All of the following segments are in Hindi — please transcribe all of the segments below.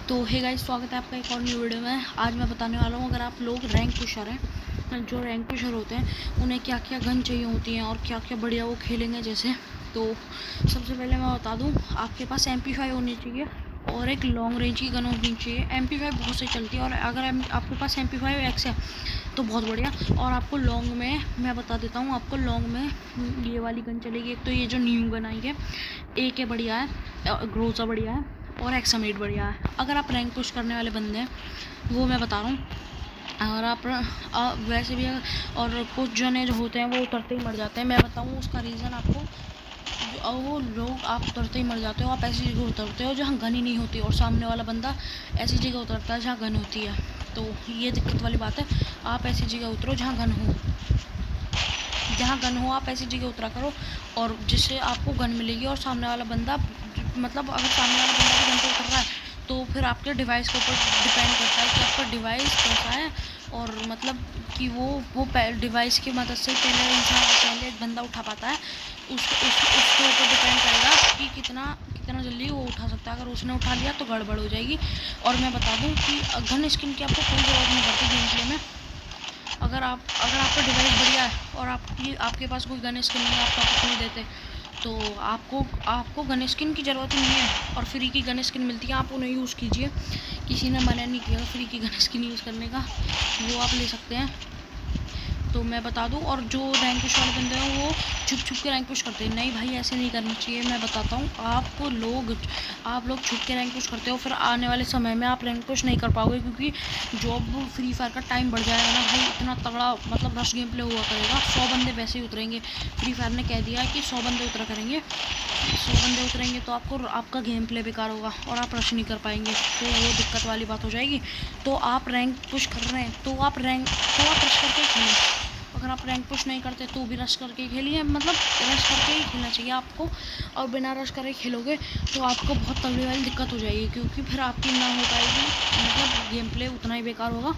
तो हे गाइस, स्वागत है आपका एक और न्यू वीडियो में। आज मैं बताने वाला हूँ, अगर आप लोग रैंक पुशर हैं, जो रैंक पुशर होते हैं उन्हें क्या क्या गन चाहिए होती हैं और क्या क्या बढ़िया वो खेलेंगे जैसे। तो सबसे पहले मैं बता दूँ, आपके पास MP5 होनी चाहिए और एक लॉन्ग रेंज की गन होनी चाहिए। MP5 बहुत सही चलती है, और अगर आपके पास MP5X है तो बहुत बढ़िया। और आपको लॉन्ग में मैं बता देता हूँ, आपको लॉन्ग में ये वाली गन चलेगी। एक तो ये जो न्यू गन आई है, AK बढ़िया है, ग्रोजा बढ़िया है और XM8 बढ़िया है। अगर आप रैंक पुश करने वाले बंदे हैं, वो मैं बता रहा हूँ। और आप वैसे भी, और कुछ जने जो होते हैं वो उतरते ही मर जाते हैं। मैं बताऊँ उसका रीज़न आपको। वो लोग, आप उतरते ही मर जाते हो, आप ऐसी जगह उतरते हो जहाँ गन ही नहीं होती, और सामने वाला बंदा ऐसी जगह उतरता है जहाँ गन होती है। तो ये दिक्कत वाली बात है। आप ऐसी जगह उतरो जहाँ गन हो, आप ऐसी जगह उतरा करो और जिससे आपको गन मिलेगी। और सामने वाला बंदा, मतलब अगर सामने वाला बंदा भी गन पे उतर रहा है तो फिर आपके डिवाइस के ऊपर डिपेंड करता है कि आपका डिवाइस कैसा है। और मतलब कि वो डिवाइस की मदद से पहले एक बंदा उठा पाता है। उसके ऊपर डिपेंड करेगा कि कितना जल्दी वो उठा सकता है। अगर उसने उठा लिया तो गड़बड़ हो जाएगी। और मैं बता दूं कि गन स्किन की आपको कोई ज़रूरत नहीं पड़ती गेम प्ले में। अगर आपका डिवाइस बढ़िया है और आपके पास कोई गन स्किन नहीं है, आप टॉप नहीं देते, तो आपको गन स्किन की ज़रूरत ही नहीं है। और फ्री की गन स्किन मिलती है, आप उन्हें यूज़ कीजिए। किसी ने मना नहीं किया फ्री की गन स्किन यूज़ करने का, वो आप ले सकते हैं। तो मैं बता दूं, और जो रैंक पुश वाले बंदे हैं वो छुप के रैंक पुश करते हैं। नहीं भाई, ऐसे नहीं करना चाहिए। मैं बताता हूँ आपको, आप लोग छुप के रैंक पुश करते हो, फिर आने वाले समय में आप रैंक पुश नहीं कर पाओगे, क्योंकि जब फ्री फायर का टाइम बढ़ जाएगा ना भाई, इतना तगड़ा मतलब रश गेम प्ले हुआ करेगा। 100 बंदे वैसे ही उतरेंगे। फ्री फायर ने कह दिया है कि 100 बंदे उतरा करेंगे। 100 बंदे उतरेंगे तो आपका गेम प्ले बेकार होगा और आप रश नहीं कर पाएंगे, तो वो दिक्कत वाली बात हो जाएगी। तो आप रैंक पुश कर रहे हैं तो आप रश करके खेलें। अगर आप रैंक पुश नहीं करते तो भी रश करके खेलिए, मतलब रश करके ही खेलना चाहिए आपको। और बिना रश करे खेलोगे तो आपको बहुत तगड़ी वाली दिक्कत हो जाएगी, क्योंकि फिर आपकी ना हो पाएगी, मतलब गेम प्ले उतना ही बेकार होगा।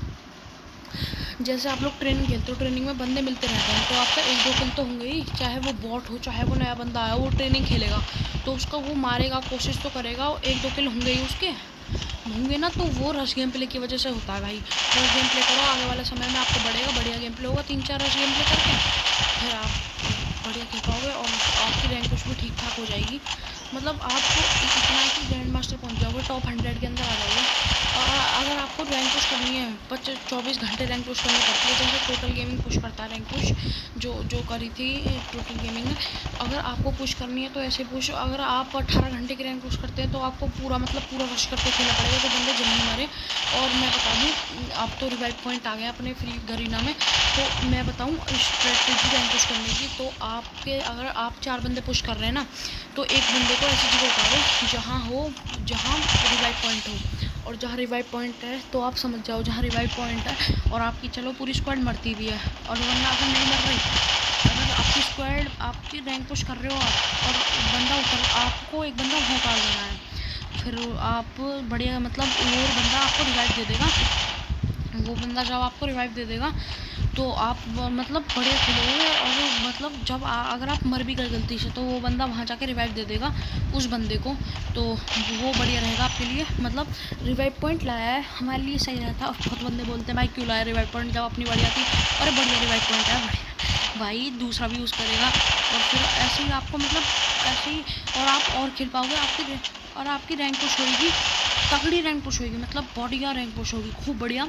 जैसे आप लोग ट्रेनिंग खेलते हो, ट्रेनिंग में बंदे मिलते रहते हैं, तो आपका 1-2 किल तो होंगे ही। चाहे वो बॉट हो, चाहे वो नया बंदा आया, वो ट्रेनिंग खेलेगा तो उसका वो मारेगा, कोशिश तो करेगा, 1-2 किल होंगे ही उसके, होंगे ना। तो वो रश गेम प्ले की वजह से होता है भाई। रश गेम प्ले करो, आगे वाले समय में आपको बढ़िया गेम प्ले होगा। 3-4 रश गेम प्ले करके फिर आप बढ़िया खेल पाओगे और आपकी रैंक कुछ भी ठीक ठाक हो जाएगी। मतलब आपको इतना है कि ग्रैंड मास्टर पहुँच जाओगे, टॉप 100 के अंदर आ जाओगे। और अगर आपको रैंक पुश करनी है, 24 घंटे रैंक पुश करनी पड़ती है, जैसे टोटल गेमिंग पुश करता है रैंक पुश, जो करी थी टोटल गेमिंग ने। अगर आपको पुश करनी है तो ऐसे पुश, अगर आप 18 घंटे की रैंक पुश करते हैं तो आपको पूरा रश करके खेलना पड़ेगा, तो बंदे जल्दी मारे। और मैं बता दूँ, आप तो रिवाइव पॉइंट आ गया अपने फ्री गरीना में, तो मैं बताऊँ स्ट्रेटेजी रैंक पुश करने की। तो अगर आप 4 बंदे पुश कर रहे हैं ना, तो एक बंदे को ऐसी जगह उतारो जहाँ रिवाइव पॉइंट हो। और जहाँ रिवाइव पॉइंट है तो आप समझ जाओ जहाँ रिवाइव पॉइंट है, और आपकी चलो पूरी स्क्वाड मरती भी है, और वरना अगर नहीं मर रही, अगर आपकी स्क्वाड, आपकी रैंक पुश कर रहे हो आप, और आपको एक बंदा भौंका देना है, फिर आप बढ़िया, मतलब वो बंदा आपको रिवाइव दे देगा। वो बंदा जब आपको रिवाइव दे देगा तो आप मतलब बढ़िया खेलोगे। और मतलब जब अगर आप मर भी गए गलती से, तो वो बंदा वहाँ जाके रिवाइव दे देगा उस बंदे को, तो वो बढ़िया रहेगा आपके लिए। मतलब रिवाइव पॉइंट लाया है हमारे लिए सही रहता है। और बहुत बंदे बोलते हैं भाई क्यों लाया रिवाइव पॉइंट, जब अपनी बारी आती है, अरे बढ़िया रिवाइव पॉइंट है, बढ़िया भाई, दूसरा भी यूज़ करेगा। और फिर ऐसे ही आपको, मतलब ऐसे ही, और आप और खेल पाओगे। आपकी रैंक पुश होगी, तगड़ी रैंक पुश होगी, मतलब बढ़िया रैंक पुश होगी, खूब बढ़िया।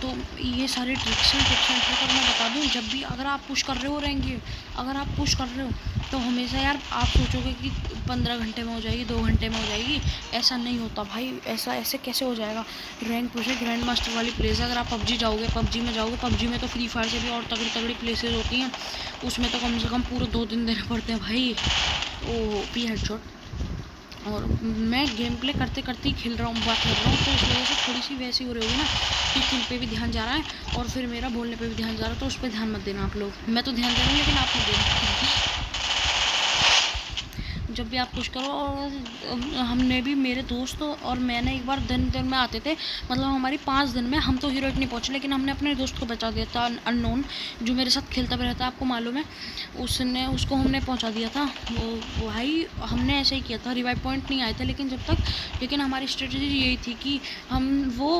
तो ये सारे ट्रिक्स हैं और मैं बता दूं, जब भी अगर आप पुश कर रहे हो रहेंगे, अगर आप पुश कर रहे हो तो हमेशा यार आप सोचोगे कि 15 घंटे में हो जाएगी, 2 घंटे में हो जाएगी। ऐसा नहीं होता भाई, ऐसे कैसे हो जाएगा। रैंक पुश है, ग्रैंड मास्टर वाली प्लेस है। अगर आप पबजी में तो फ्री फायर से भी और तगड़ी प्लेसेस होती हैं। उसमें तो कम से कम पूरे 2 दिन देने पड़ते हैं भाई। O P headshot. और मैं गेम प्ले करते करते ही खेल रहा हूँ, बात कर रहा हूँ, तो इस वजह से थोड़ी सी वैसी हो रही होगी ना कि किल पे भी ध्यान जा रहा है और फिर मेरा बोलने पे भी ध्यान जा रहा है, तो उस पर ध्यान मत देना आप लोग। मैं तो ध्यान दे रहा हूँ लेकिन आप मत देना। जब भी आप पुश करो। और हमने भी, मेरे दोस्त और मैंने एक बार दिन में आते थे, मतलब हमारी 5 दिन में हम तो हीरो नहीं पहुँचे, लेकिन हमने अपने दोस्त को बचा दिया था, अननोन जो मेरे साथ खेलता भी रहता है, आपको मालूम है, उसको हमने पहुँचा दिया था। वो भाई हमने ऐसे ही किया था, रिवाइव पॉइंट नहीं आए थे लेकिन हमारी स्ट्रेटजी यही थी कि हम वो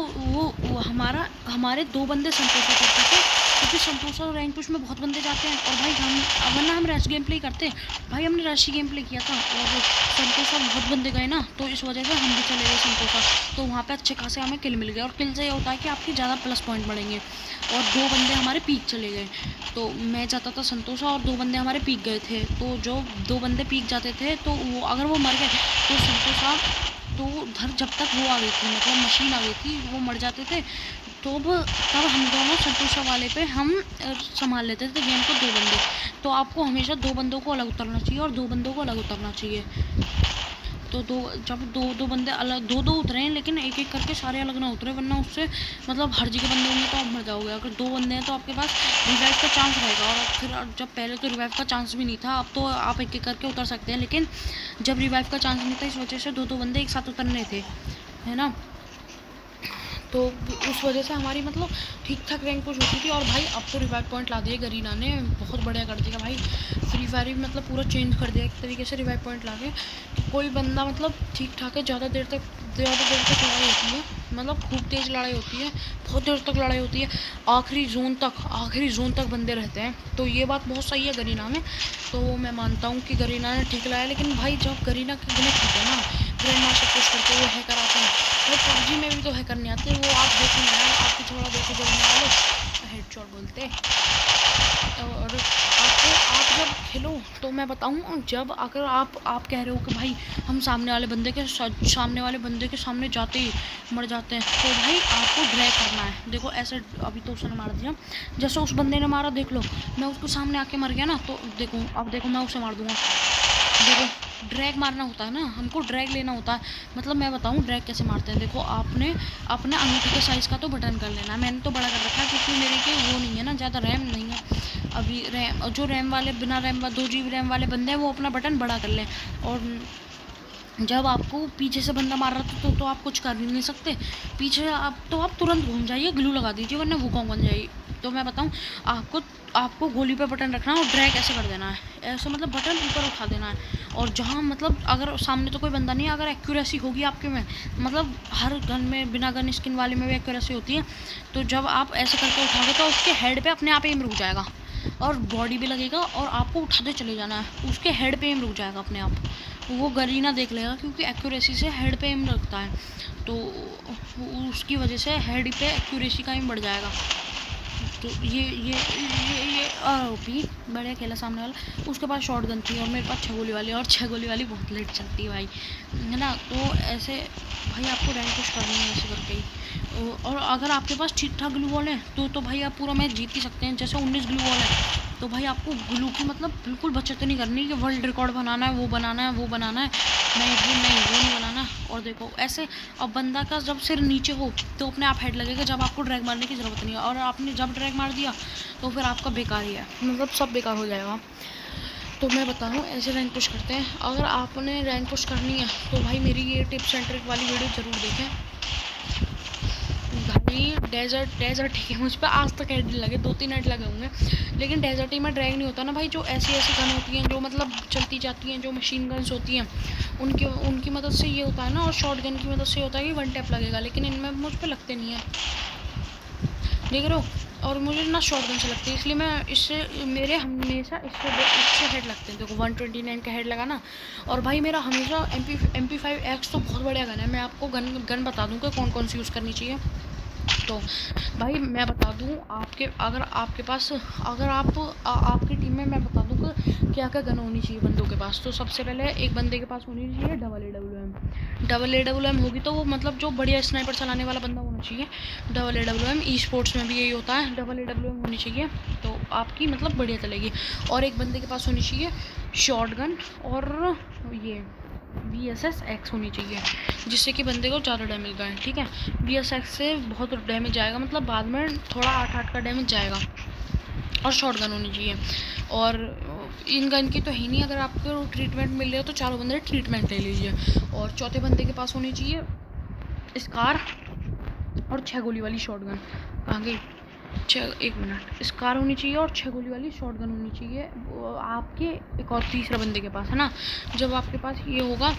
हमारे 2 बंदे संतोषा करते थे, क्योंकि संतोषा रैंक पुश में बहुत बंदे जाते हैं। और भाई वरना हम रश गेम प्ले करते, भाई हमने रश गेम प्ले किया था और संतोषा बहुत बंदे गए ना, तो इस वजह से हम भी चले गए संतोषा। तो वहाँ पे अच्छे खासे हमें किल मिल गए, और किल से ये होता है कि आपके ज़्यादा प्लस पॉइंट बढ़ेंगे। और 2 बंदे हमारे पीक चले गए, तो मैं जाता था संतोषा और 2 बंदे हमारे पीक गए थे। तो जो 2 बंदे पीक जाते थे, तो वो अगर वो मर गए तो संतोषा, तो उधर जब तक वो आ गई थी, मतलब मशीन आ गई थी, वो मर जाते थे, तो तब हम दोनों संतोषा वाले पे हम संभाल लेते थे गेम को 2 बंदे। तो आपको हमेशा 2 बंदों को अलग उतरना चाहिए और 2 बंदों को अलग उतरना चाहिए। तो जब दो बंदे अलग, 2 उतरे हैं, लेकिन एक एक करके सारे अलग ना उतरे, वरना उससे मतलब हर जगह बंदे होंगे तो आप मर जाओगे। अगर 2 बंदे हैं तो आपके पास रिवाइव का चांस रहेगा। और फिर जब पहले तो रिवाइव का चांस भी नहीं था, अब तो आप एक एक करके उतर सकते हैं, लेकिन जब रिवाइव का चांस नहीं था, इस वजह से 2 बंदे एक साथ उतरने थे, है ना। तो उस वजह से हमारी मतलब ठीक ठाक रैंक पुश होती थी। और भाई अब तो रिवाइव पॉइंट ला दिए गरीना ने, बहुत बढ़िया कर दिया भाई। फ्री फायर भी मतलब पूरा चेंज कर दिया एक तरीके से रिवाइव पॉइंट ला के। कोई बंदा मतलब ठीक ठाक है, ज़्यादा देर तक लड़ाई होती है, मतलब खूब तेज़ लड़ाई होती है, बहुत देर तक लड़ाई होती है, आखिरी जोन तक बंदे रहते हैं। तो ये बात बहुत सही है गरीना में, तो मैं मानता हूँ कि गरीना ने ठीक लाया। लेकिन भाई जब गरीना के गले ठीक है ना, ग्रैंड मास्टर पुश करते हुए हैकर आते हैं, भाई पबजी में भी तो हैकर नहीं आते, वो आप देखो ना यार, आपकी थोड़ा देखो गरीना वाले हेडशॉट बोलते। और आप जब खेलो तो मैं बताऊँ, जब अगर आप कह रहे हो कि भाई हम सामने वाले बंदे के सामने जाते ही मर जाते हैं, तो भाई आपको ड्रैग करना है। देखो ऐसे अभी तो उसने मार दिया, जैसे उस बंदे ने मारा, देख लो मैं उसके सामने आके मर गया ना, तो देखो मैं उसे मार दूंगा। देखो ड्रैग मारना होता है ना, हमको ड्रैग लेना होता है। मतलब मैं बताऊँ ड्रैग कैसे मारते हैं। देखो आपने अपने अंगूठी के साइज़ का तो बटन कर लेना है, मैंने तो बड़ा कर रखा है, क्योंकि मेरे के वो नहीं है ना, ज़्यादा रैम नहीं है अभी। जो रैम वाले, बिना रैम 2 GB रैम वाले बंदे हैं, वो अपना बटन बड़ा कर लें। और जब आपको पीछे से बंदा मार रहा था तो आप कुछ कर भी नहीं सकते, पीछे आप तुरंत घूम जाइए, ग्लू लगा दीजिए, वरना वुकॉन्ग बन जाइए। तो मैं बताऊँ आपको गोली पे बटन रखना है और ड्रैग ऐसे कर देना है, ऐसे मतलब बटन ऊपर उठा देना है। और जहाँ मतलब अगर सामने तो कोई बंदा नहीं है, अगर एक्यूरेसी होगी आपके में, मतलब हर गन में, बिना गन स्किन वाले में भी एक्यूरेसी होती है, तो जब आप ऐसे करके उठाओगे तो उसके हेड पे अपने आप एम रुक जाएगा, और बॉडी भी लगेगा, और आपको उठाते चले जाना है, उसके हेड पे एम रुक जाएगा अपने आप। वो गरीना देख लेगा, क्योंकि एक्यूरेसी से हेड पे एम रखता है, तो उसकी वजह से हेड पे एक्यूरेसी का एम बढ़ जाएगा। तो ये भी बढ़िया खेला सामने वाला। उसके पास शॉर्ट गन थी और मेरे पास 6 गोली वाली, और 6 गोली वाली बहुत लेट चलती है भाई, है ना। तो ऐसे भाई आपको रैंक पुश करनी है ऐसे करके ही। और अगर आपके पास ठीक ठाक ग्लू वॉल है तो भाई आप पूरा मैच जीत ही सकते हैं। जैसे 19 ग्लू वॉल है, तो भाई आपको ग्लू की मतलब बिल्कुल बचत नहीं करनी कि वर्ल्ड रिकॉर्ड बनाना है, वो बनाना है, वो नहीं बनाना। और देखो ऐसे, अब बंदा का जब सिर नीचे हो तो अपने आप हेड लगेगा, जब आपको ड्रैग मारने की ज़रूरत नहीं है। और आपने जब ड्रैग मार दिया तो फिर आपका बेकार ही है, मतलब सब बेकार हो जाएगा। तो मैं बता रहा हूँ ऐसे रैंक पुश करते हैं। अगर आपने रैंक पुश करनी है तो भाई मेरी ये टिप्स एंड ट्रिक वाली वीडियो ज़रूर देखें। भाई डेजर्ट ठीक है, मुझ पर आज तक हेड नहीं लगे, 2-3 हेड लगे होंगे, लेकिन डेजर्ट ही में ड्रैग नहीं होता ना भाई। जो ऐसी गन होती हैं जो मतलब चलती जाती हैं, जो मशीन गन्स होती हैं, उनकी मदद से ये होता है ना। और शॉर्ट गन की मदद से होता है कि 1 टैप लगेगा, लेकिन इनमें मुझ पर लगते नहीं है, देख रहे हो। और मुझे ना शॉर्ट गन से लगती है, इसलिए मैं मेरे हमेशा इससे हेड लगते हैं। देखो 129 का हेड लगा ना। और भाई मेरा हमेशा MP5X तो बहुत बढ़िया गन है। मैं आपको गन बता दूँ कि कौन कौन सी यूज़ करनी चाहिए। तो भाई मैं बता दूँ अगर आपके पास, अगर आपकी टीम में, मैं बता दूँ कि क्या क्या गन होनी चाहिए बंदों के पास। तो सबसे पहले एक बंदे के पास होनी चाहिए डबल AWM होगी, तो वो मतलब जो बढ़िया स्नाइपर चलाने वाला बंदा होना चाहिए। डबल AWM ई स्पोर्ट्स में भी यही होता है, डबल AWM होनी चाहिए, तो आपकी मतलब बढ़िया चलेगी। और एक बंदे के पास होनी चाहिए शॉर्ट गन, और ये VSS-X होनी चाहिए, जिससे कि बंदे को ज़्यादा डैमेज आए, ठीक है। VSS से बहुत डैमेज आएगा, मतलब बाद में थोड़ा 8 का डैमेज जाएगा। और शॉर्ट गन होनी चाहिए। और इन गन की तो है नहीं, अगर आपको ट्रीटमेंट मिल रहा है तो चारों बंदे ट्रीटमेंट ले लीजिए। और चौथे बंदे के पास होनी चाहिए स्कार और 6 गोली वाली शॉटगन। कहाँ गई? 6, 1 मिनट। स्कार होनी चाहिए और 6 गोली वाली शॉटगन होनी चाहिए आपके एक और तीसरा बंदे के पास, है ना। जब आपके पास ये होगा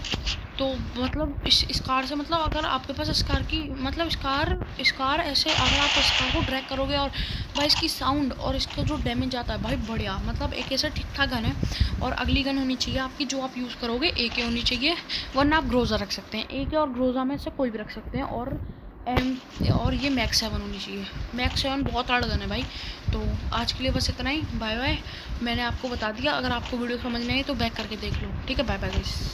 तो मतलब इस स्कार से, मतलब अगर आपके पास स्कार की मतलब स्कार ऐसे अगर आप स्कार को ड्रैग करोगे और भाई इसकी साउंड और इसका जो डैमेज आता है भाई बढ़िया, मतलब एक ऐसा ठीक ठाक गन है। और अगली गन होनी चाहिए आपकी जो आप यूज़ करोगे AK होनी चाहिए, वरना आप ग्रोजा रख सकते हैं। AK और ग्रोजा में से कोई भी रख सकते हैं। और ये मैक्स 7 होनी चाहिए। मैक्स 7 बहुत हार्ड गन है भाई। तो आज के लिए बस इतना ही। Bye bye. मैंने आपको बता दिया, अगर आपको वीडियो समझ नहीं आई तो बैक करके देख लो, ठीक है। Bye bye guys.